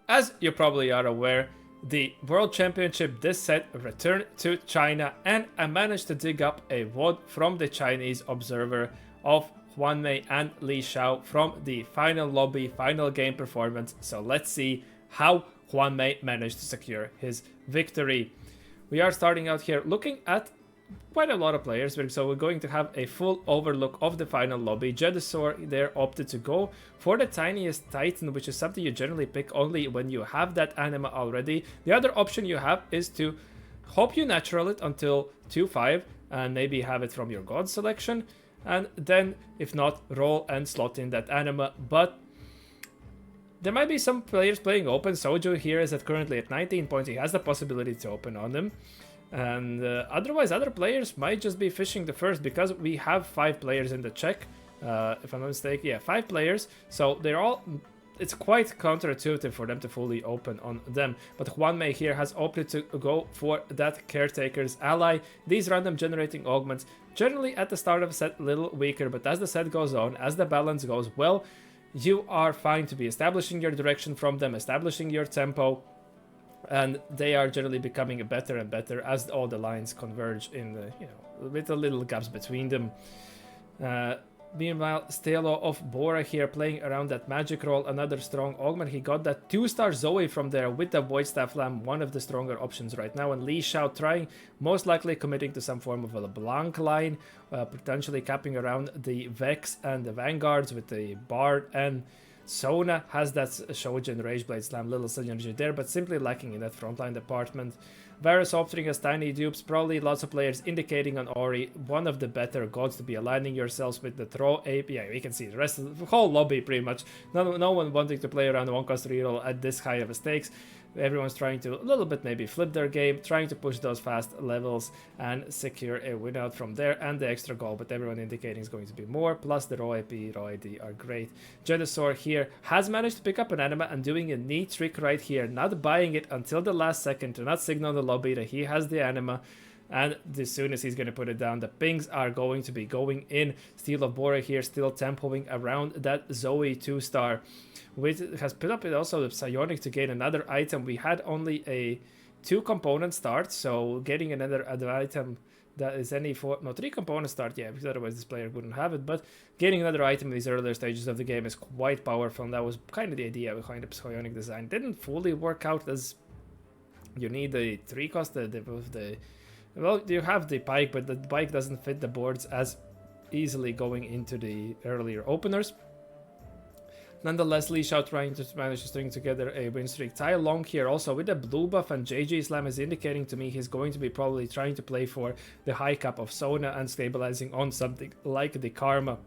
As you probably are aware, the World Championship this set returned to China, and I managed to dig up a VOD from the Chinese observer of Huanmei and Li Xiao from the final lobby, final game performance. So let's see how Huanmei managed to secure his victory. We are starting out here looking at quite a lot of players, so we're going to have a full overlook of the final lobby. Jedusor there opted to go for the tiniest Titan, which is something you generally pick only when you have that anima already. The other option you have is to hope you natural it until 2-5 and maybe have it from your god selection, and then if not, roll and slot in that anima. But there might be some players playing open. Soju here is currently at 19 points. He has the possibility to open on them. And otherwise, other players might just be fishing the first, because we have 5 players in the check, if I'm not mistaken. Yeah, 5 players. So they're all... It's quite counterintuitive for them to fully open on them. But Huanmei here has opted to go for that Caretaker's ally. These random generating augments, generally at the start of a set, a little weaker. But as the set goes on, as the balance goes well, you are fine to be establishing your direction from them, establishing your tempo. And they are generally becoming better and better as all the lines converge in the, with the little gaps between them. Meanwhile, Stelo of Bora here playing around that magic roll, another strong augment. He got that 2-star Zoe from there with the Void Staff Lamb, one of the stronger options right now. And Li Xiao trying, most likely committing to some form of a LeBlanc line, potentially capping around the Vex and the Vanguards with the Bard, and Sona has that Shojin Rage Blade Slam, little synergy there, but simply lacking in that frontline department. Varus opting as tiny dupes, probably lots of players indicating on Ori, one of the better gods to be aligning yourselves with. The throw ape. Yeah, we can see the rest of the whole lobby pretty much. No one wanting to play around the 1-cost reroll at this high of a stakes. Everyone's trying to a little bit maybe flip their game, trying to push those fast levels and secure a win out from there and the extra goal, but everyone indicating is going to be more, plus the raw AP, raw ID are great. Jedusor here has managed to pick up an anima and doing a neat trick right here, not buying it until the last second to not signal the lobby that he has the anima. And as soon as he's going to put it down, the pings are going to be going in. Steel of Bora here still tempoing around that Zoe 2-star, which has put up also the Psionic to gain another item. We had only a 2-component start, so getting another item that is any 3-component start, yeah, because otherwise this player wouldn't have it. But getting another item in these earlier stages of the game is quite powerful, and that was kind of the idea behind the Psionic design. Didn't fully work out, as you need the 3-cost, well, you have the pike, but the pike doesn't fit the boards as easily going into the earlier openers. Nonetheless, Li Xiao trying to manage to string together a win streak. Tai Long here also with the blue buff, and JJ Slam is indicating to me he's going to be probably trying to play for the high cap of Sona and stabilizing on something like the Karma.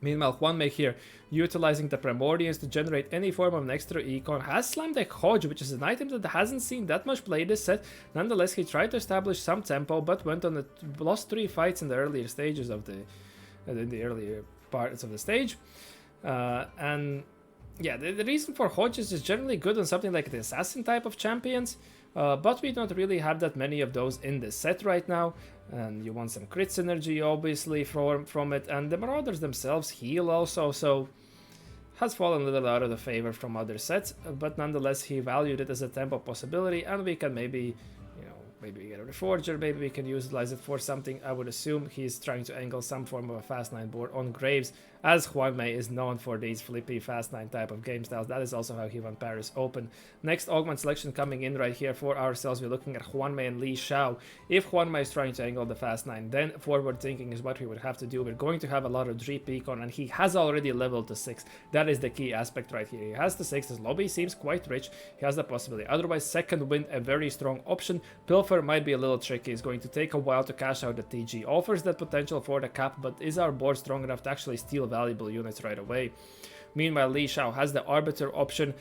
Meanwhile, Huanmei here, utilizing the Primordials to generate any form of an extra econ, has slammed a Hodge, which is an item that hasn't seen that much play this set. Nonetheless, he tried to establish some tempo, but went on lost 3 fights in the earlier stages of the earlier parts of the stage. And yeah, the reason for Hodges is generally good on something like the Assassin type of champions, but we don't really have that many of those in the set right now. And you want some crit synergy obviously from it, and the Marauders themselves heal also, so has fallen a little out of the favor from other sets, but nonetheless he valued it as a tempo possibility, and we can maybe we get a Reforger, maybe we can utilize it for something. I would assume he's trying to angle some form of a Fast 9 board on Graves, as Huanmei is known for these flippy Fast 9 type of game styles. That is also how he won Paris Open. Next augment selection coming in right here for ourselves. We're looking at Huanmei and Li Xiao. If Huanmei is trying to angle the Fast 9, then forward thinking is what we would have to do. We're going to have a lot of Drip Econ, and he has already leveled to 6. That is the key aspect right here. He has the 6. His lobby seems quite rich. He has the possibility. Otherwise, second win, a very strong option. Pilfer might be a little tricky. It's going to take a while to cash out the TG. Offers that potential for the cap, but is our board strong enough to actually steal valuable units right away? Meanwhile, Li Xiao has the Arbiter option,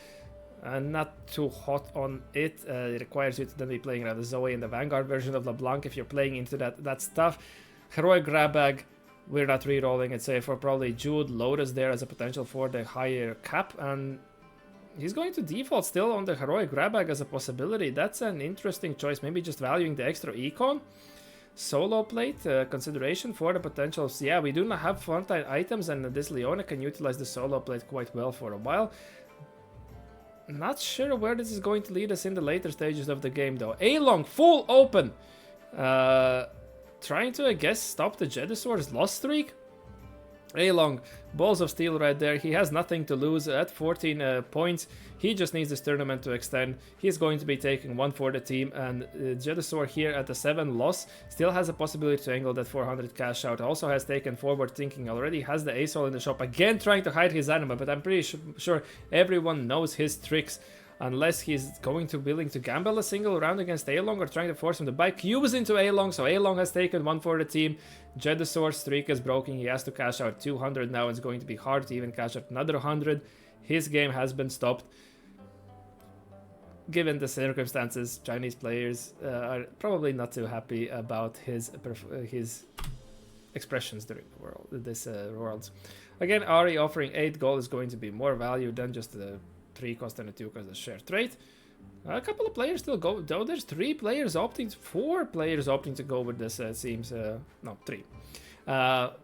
and not too hot on it. It requires you to then be playing around the Zoe and the Vanguard version of LeBlanc if you're playing into that stuff. Heroic Grab Bag, we're not re-rolling it, say for probably Jude. Lotus there as a potential for the higher cap, and he's going to default still on the Heroic Grab Bag as a possibility. That's an interesting choice, maybe just valuing the extra econ. Solo plate consideration for the potentials. Yeah, we do not have frontline items, and this Leona can utilize the solo plate quite well for a while. Not sure where this is going to lead us in the later stages of the game, though. A-Long, full open. Trying to, I guess, stop the Jeddisaur's loss streak. A-Long, balls of steel right there. He has nothing to lose at 14 points. He just needs this tournament to extend. He's going to be taking one for the team, and Jeddisaur here at the 7 loss still has a possibility to angle that 400 cash out. Also has taken forward thinking already, has the Ace Hole in the shop, again trying to hide his anima, but I'm pretty sure everyone knows his tricks. Unless he's going to willing to gamble a single round against A-Long or trying to force him to buy cubes into A-Long. So A-Long has taken one for the team. Jeddisaur's streak is broken. He has to cash out 200 now. It's going to be hard to even cash out another 100. His game has been stopped. Given the circumstances, Chinese players are probably not too happy about his expressions during this Worlds. Again, Ari offering 8 gold is going to be more value than just the 3 cost and a 2 cost a shared trait. A couple of players still go, though there's 4 players opting to go with this, it seems. No, 3.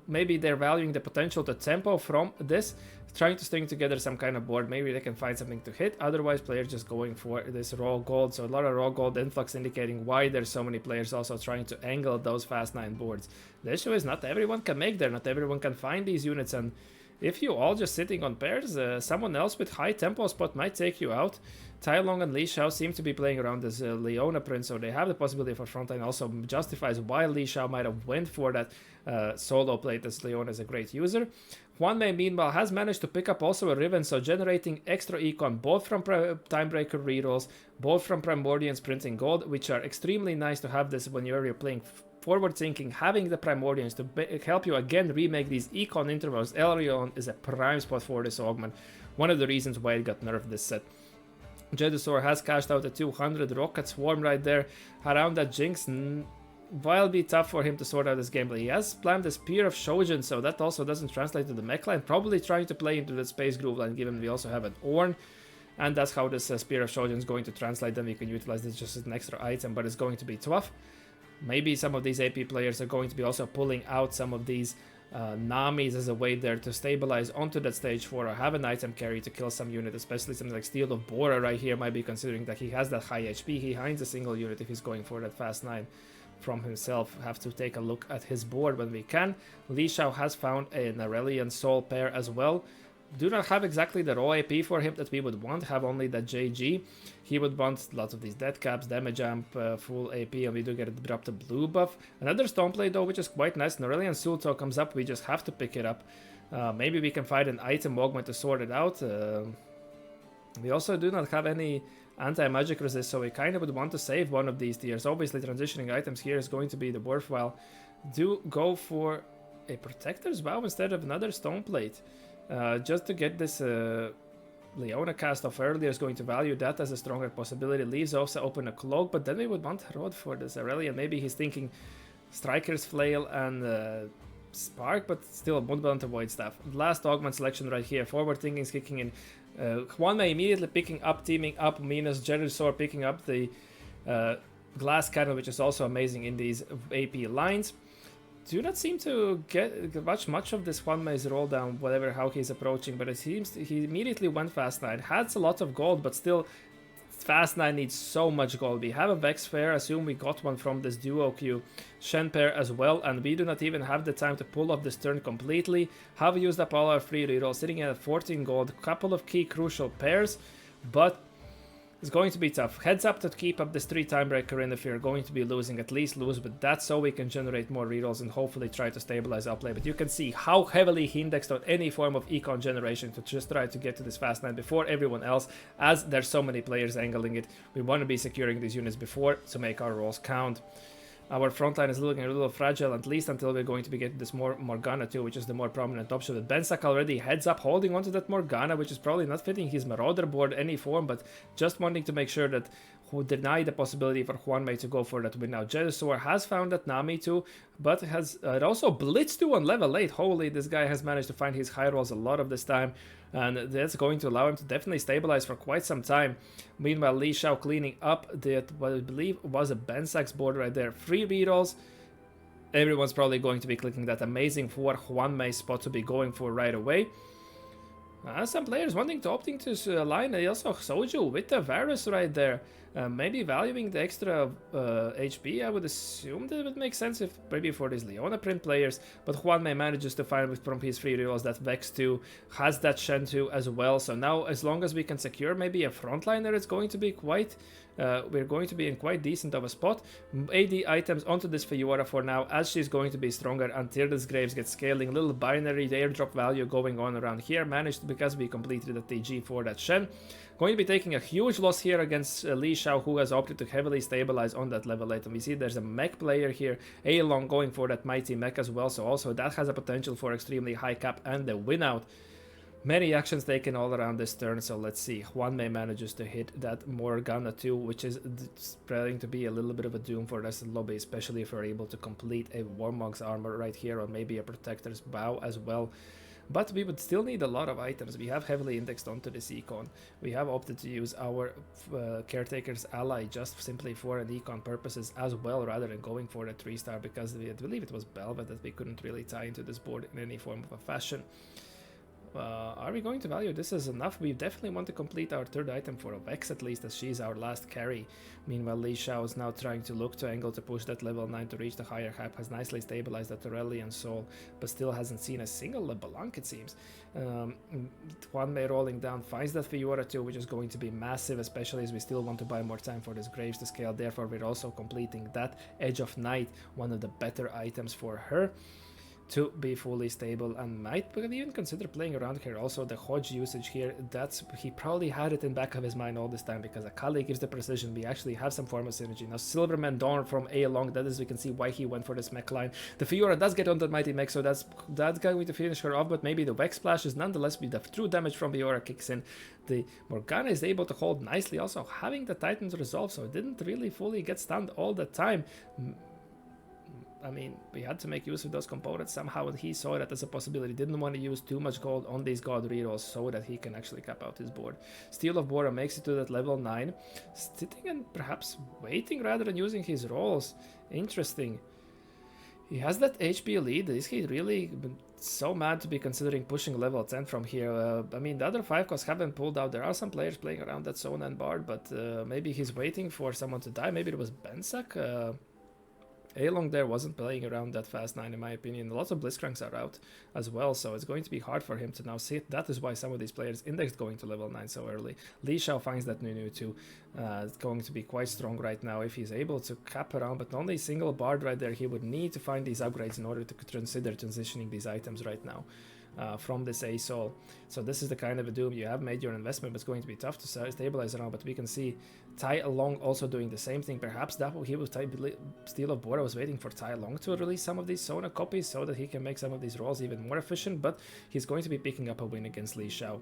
Maybe they're valuing the potential to tempo from this, trying to string together some kind of board. Maybe they can find something to hit. Otherwise, players just going for this raw gold. So a lot of raw gold influx, indicating why there's so many players also trying to angle those fast 9 boards. The issue is not everyone can make there, not everyone can find these units, and if you all just sitting on pairs, someone else with high tempo spot might take you out. Tai Long and Li Xiao seem to be playing around this Leona Prince, so they have the possibility for frontline. Also justifies why Li Xiao might have went for that solo plate, as Leona is a great user. Huanmei, meanwhile, has managed to pick up also a Riven, so generating extra econ, both from Timebreaker rerolls, both from Primordians printing gold, which are extremely nice to have this when you're playing forward thinking. Having the Primordians to help you again remake these econ intervals. Elrion is a prime spot for this augment. One of the reasons why it got nerfed this set. Jeddisaur has cashed out a 200 rocket swarm right there around that Jinx. Will be tough for him to sort out this gameplay. He has planned the Spear of Shojin, so that also doesn't translate to the mech line. Probably trying to play into the Space Groove line, given we also have an Ornn. And that's how this Spear of Shojin is going to translate. Then we can utilize this just as an extra item, but it's going to be tough. Maybe some of these AP players are going to be also pulling out some of these Namis as a way there to stabilize onto that stage 4 or have an item carry to kill some unit, especially something like Steel of Bora right here might be considering that he has that high HP. He hinds a single unit if he's going for that fast 9 from himself. Have to take a look at his board when we can. Li Xiao has found an Aurelian Soul pair as well. Do not have exactly the raw AP for him that we would want, have only that JG. He would want lots of these dead caps, damage amp, full AP, and we do get dropped a blue buff. Another Stoneblade though, which is quite nice. Aurelian Sulto comes up, we just have to pick it up. Maybe we can find an item augment to sort it out. We also do not have any anti-magic resist, so we kind of would want to save one of these tiers. Obviously transitioning items here is going to be the worthwhile. Do go for a Protector's Vow instead of another Stoneblade. Just to get this Leona cast off earlier is going to value that as a stronger possibility. Leaves also open a Cloak, but then we would want Rod for this Aurelian. Maybe he's thinking Striker's Flail and Spark, but still Moonbound to Void Staff. Last augment selection right here. Forward thinking is kicking in. Huanmei immediately picking up, teaming up Minas. Jeddisaur picking up the Glass Cannon, which is also amazing in these AP lines. Do not seem to get much of this Huanmei's roll down, whatever how he's approaching, but it seems he immediately went fast 9. Has a lot of gold, but still fast 9 needs so much gold. We have a Vex Fair, assume we got one from this duo queue. Shen pair as well, and we do not even have the time to pull off this turn completely. Have used up all our free reroll, sitting at 14 gold, couple of key crucial pairs, but it's going to be tough. Heads up to keep up this 3 Timebreaker in if you're going to be losing, at least lose with that so we can generate more rerolls and hopefully try to stabilize our play. But you can see how heavily he indexed on any form of econ generation to just try to get to this fast 9 before everyone else, as there's so many players angling it. We want to be securing these units before to make our rolls count. Our front line is looking a little fragile, at least until we're going to be getting this more Morgana too, which is the more prominent option. But Bensak already heads up, holding onto that Morgana, which is probably not fitting his Marauder board any form, but just wanting to make sure that who deny the possibility for Huanmei to go for that win. Now Jeddisaur has found that Nami too, but has also blitzed to on level 8. Holy, this guy has managed to find his high rolls a lot of this time, and that's going to allow him to definitely stabilize for quite some time. Meanwhile, Li Xiao cleaning up that what I believe was a Bensax board right there. Free rerolls. Everyone's probably going to be clicking that amazing for Huanmei spot to be going for right away. Some players wanting to opting to align also Soju with the Varus right there. Maybe valuing the extra HP, I would assume that it would make sense if maybe for these Leona print players, but Huanmei manages to find from his free rerolls that Vex 2 has that Shen 2 as well, so now as long as we can secure maybe a frontliner, it's going to be quite, we're going to be in quite decent of a spot. AD items onto this Fiora for now, as she's going to be stronger until this Graves gets scaling. Little binary, the airdrop value going on around here, managed because we completed the TG for that Shen. Going to be taking a huge loss here against Li Xiao, who has opted to heavily stabilize on that level 8. And we see there's a mech player here, A-Long going for that mighty mech as well, so also that has a potential for extremely high cap and the win out. Many actions taken all around this turn, so let's see. Huanmei manages to hit that Morgana too, which is spreading to be a little bit of a doom for the rest of the lobby, especially if we're able to complete a Warmog's armor right here, or maybe a Protector's Bow as well. But we would still need a lot of items. We have heavily indexed onto this econ. We have opted to use our Caretaker's Ally just simply for an econ purposes as well, rather than going for the 3-star, because I believe it was Belva that we couldn't really tie into this board in any form of a fashion. Are we going to value this as enough? We definitely want to complete our third item for a Vex at least, as she's our last carry. Meanwhile, Li Xiao is now trying to look to angle to push that level 9 to reach the higher hype, has nicely stabilized that Aurelian Soul, but still hasn't seen a single LeBlanc it seems. Huanmei rolling down finds that Fiora too, which is going to be massive, especially as we still want to buy more time for this Graves to scale. Therefore, we're also completing that Edge of Night, one of the better items for her to be fully stable, and might even consider playing around here. Also the Hodge usage here, that's, he probably had it in back of his mind all this time, because Akali gives the precision. We actually have some form of synergy. Now Silverman Dawn from A-Long, that is, we can see why he went for this mech line. The Fiora does get on that mighty mech, so that's going to finish her off, but maybe the Vex Splash is nonetheless, the true damage from Fiora kicks in. The Morgana is able to hold nicely, also having the Titan's resolve, so it didn't really fully get stunned all the time. I mean, we had to make use of those components somehow, and he saw that as a possibility. Didn't want to use too much gold on these god rerolls so that he can actually cap out his board. Steel of Bora makes it to that level 9, sitting and perhaps waiting rather than using his rolls. Interesting. He has that HP lead. Is he really so mad to be considering pushing level 10 from here? I mean, the other 5 costs haven't pulled out. There are some players playing around that Sona and Bard, but maybe he's waiting for someone to die. Maybe it was Bensak. A-Long there wasn't playing around that fast 9 in my opinion. Lots of Blitzcranks are out as well, so it's going to be hard for him to now sit. That is why some of these players indexed going to level 9 so early. Li Xiao finds that Nunu too. It's going to be quite strong right now if he's able to cap around, but only single Bard right there. He would need to find these upgrades in order to consider transitioning these items right now. From this A-Soul. So this is the kind of a doom. You have made your investment, but it's going to be tough to stabilize around. But we can see Tai Long also doing the same thing. Perhaps that he was Steel of Bora was waiting for Tai Long to release some of these Sona copies so that he can make some of these rolls even more efficient. But he's going to be picking up a win against Li Xiao.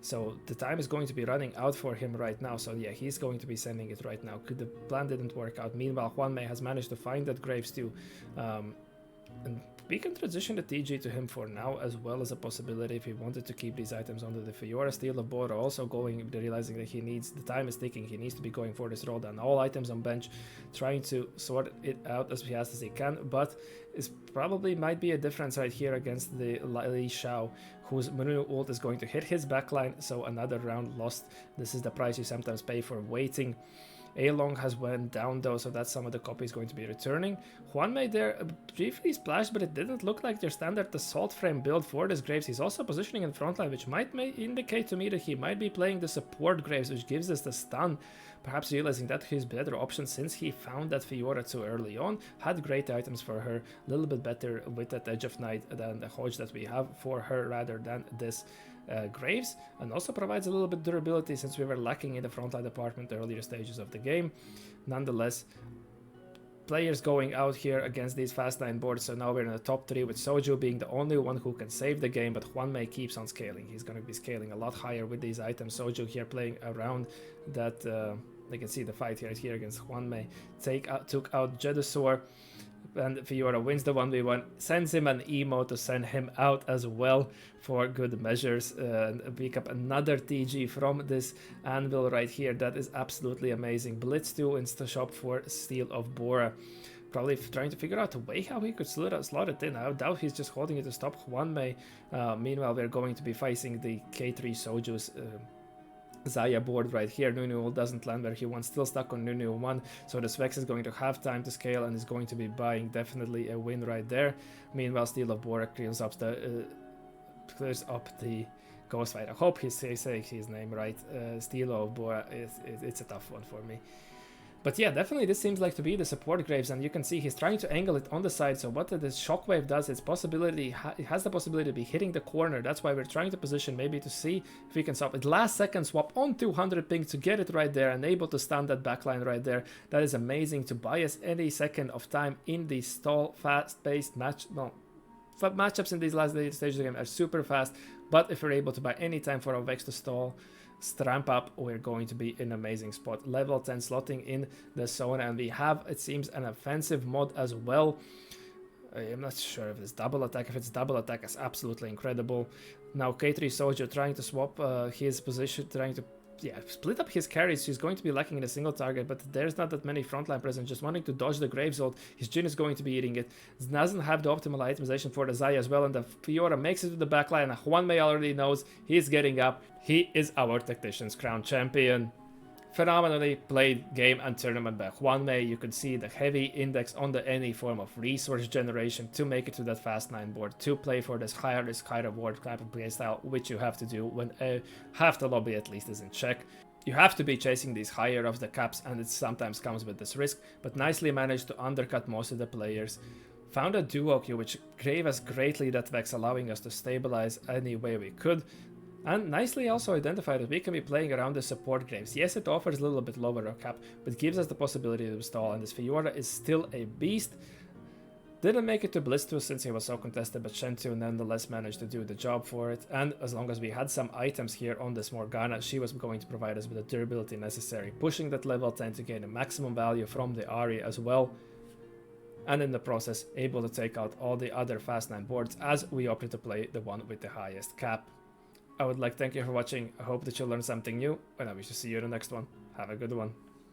So the time is going to be running out for him right now. So yeah, he's going to be sending it right now. The plan didn't work out. Meanwhile, Huanmei has managed to find that Graves too. And we can transition the TG to him for now, as well as a possibility if he wanted to keep these items under the Fiora. Steel of Bora also going, realizing that he needs, the time is ticking, he needs to be going for this roll down. All items on bench, trying to sort it out as fast as he can, but it probably might be a difference right here against the Li Xiao, whose Manu ult is going to hit his backline, so another round lost. This is the price you sometimes pay for waiting. A-Long has went down though, so that's some of the copies going to be returning. Huanmei there briefly splashed, but it didn't look like their standard assault frame build for this Graves. He's also positioning in frontline, which might indicate to me that he might be playing the support Graves, which gives us the stun. Perhaps realizing that his better option since he found that Fiora too early on. Had great items for her, a little bit better with that Edge of Night than the Hodge that we have for her rather than this Graves, and also provides a little bit durability since we were lacking in the frontline department earlier stages of the game. Nonetheless, players going out here against these fast 9 boards, so now we're in the top 3 with Soju being the only one who can save the game, but Huanmei keeps on scaling. He's going to be scaling a lot higher with these items. Soju here playing around that, you can see the fight right here against Huanmei. Took out Jedusor, and Fiora wins the 1v1, sends him an emo to send him out as well for good measures, and pick up another TG from this anvil right here. That is absolutely amazing. Blitz 2 insta shop for Steel of Bora. Probably trying to figure out a way how he could slot it in. I doubt he's just holding it to stop Huanmei. Meanwhile, we're going to be facing the K3 Soju's Zaya board right here. Nunu doesn't land where he wants, still stuck on Nunu 1, so the Svex is going to have time to scale and is going to be buying definitely a win right there. Meanwhile, Steel of Bora clears up the Ghost Fight. I hope he's saying his name right. Steel of Bora, it's a tough one for me. But yeah, definitely this seems like to be the support Graves, and you can see he's trying to angle it on the side, so what this Shockwave does, it has the possibility to be hitting the corner. That's why we're trying to position maybe to see if we can stop it. Last second swap on 200 ping to get it right there and able to stun that backline right there. That is amazing to buy us any second of time in the stall fast-paced matchups in these last stages of the game are super fast, but if we're able to buy any time for our Vex to stall, ramp up, we're going to be in an amazing spot. Level 10 slotting in the zone, and we have, it seems, an offensive mod as well. I'm not sure if it's double attack. If it's double attack, it's absolutely incredible. Now K3 Soldier trying to swap his position, trying to split up his carries. He's going to be lacking in a single target, but there's not that many frontline present. Just wanting to dodge the Graves ult. His Jhin is going to be eating it. Doesn't have the optimal itemization for the Zaya as well, and the Fiora makes it to the backline, and Huanmei already knows he's getting up. He is our Tactician's Crown champion. Phenomenally played game and tournament by Huanmei. You can see the heavy index on any form of resource generation to make it to that fast 9 board, to play for this higher risk, high reward type of playstyle, which you have to do when half the lobby at least is in check. You have to be chasing these higher of the caps, and it sometimes comes with this risk, but nicely managed to undercut most of the players. Found a duo queue which gave us greatly that Vex, allowing us to stabilize any way we could. And nicely also identified that we can be playing around the support Graves. Yes, it offers a little bit lower cap, but gives us the possibility to stall, and this Fiora is still a beast. Didn't make it to Bliss 2 since he was so contested, but Shen 2 nonetheless managed to do the job for it. And as long as we had some items here on this Morgana, she was going to provide us with the durability necessary, pushing that level 10 to gain a maximum value from the Ahri as well. And in the process, able to take out all the other fast 9 boards, as we opted to play the one with the highest cap. I would like to thank you for watching. I hope that you learned something new, and I wish to see you in the next one. Have a good one.